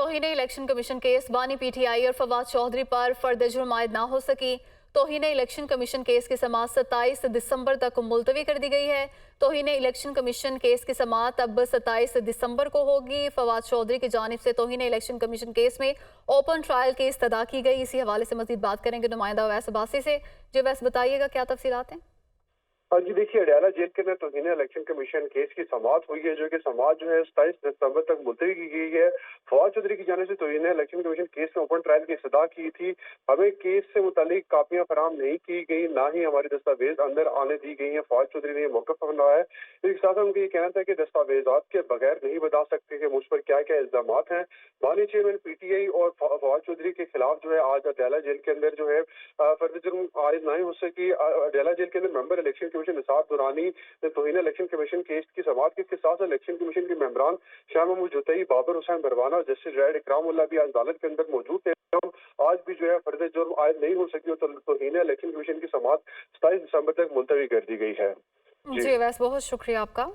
तौहीन election commission case बानी PTI और फवाद चौधरी पर फर्द जुर्म आयद ना हो सकी। तौहीन इलेक्शन कमीशन केस की समाअत 27 दिसंबर तक मुलतवी कर दी गई है। तौहीन इलेक्शन कमीशन केस की समाअत अब 27 दिसंबर को होगी। फवाद चौधरी की जानिब से तौहीन इलेक्शन कमीशन केस में ओपन ट्रायल की इस्तदा की गई। इसी हवाले से मजीद बात करेंगे नुमाइंदा अवैस अब्बासी से। जी वैस बताइएगा क्या तफसीलात हैं। हाँ जी, देखिए अडयाला जेल के अंदर तौहीन इलेक्शन कमीशन केस की समाअत हुई है, जो कि समाअत जो है 27 दिसंबर तक मुलतवी की गई है। फवाद चौधरी की जानिब से तौहीन इलेक्शन कमीशन केस में ओपन ट्रायल की इस्तदा की थी। हमें केस से मुतालिक कापियां फराहम नहीं की गई, ना ही हमारे दस्तावेज अंदर आने दी गई हैं। फवाद चौधरी ने यह मौक़िफ़ अपनाया है। इसके साथ उनका ये कहना था कि दस्तावेजात के बगैर नहीं बता सकते कि मुझ पर क्या क्या इल्जामात हैं। बानी चेयरमैन पीटीआई और फवाद चौधरी के खिलाफ जो है आज अडयाला जेल के अंदर जो है फर्द जुर्म आयद नहीं हो सकी। अडयाला जेल के अंदर member election commission Nisar Durrani ने तौहीन इलेक्शन कमीशन केस की समाअत की। इसके साथ इलेक्शन कमीशन के मेंबरान शाह महमूद जुतई, बाबर हुसैन बरवाना और जस्टिस रेड इकरामुल्लाह भी आज अदालत के अंदर मौजूद थे। आज भी जो है फर्द जुर्म आयद नहीं हो सकी और तौहीन इलेक्शन कमीशन की समाअत 27 दिसंबर तक मुलतवी कर दी गई है। जी जी वैस बहुत शुक्रिया आपका।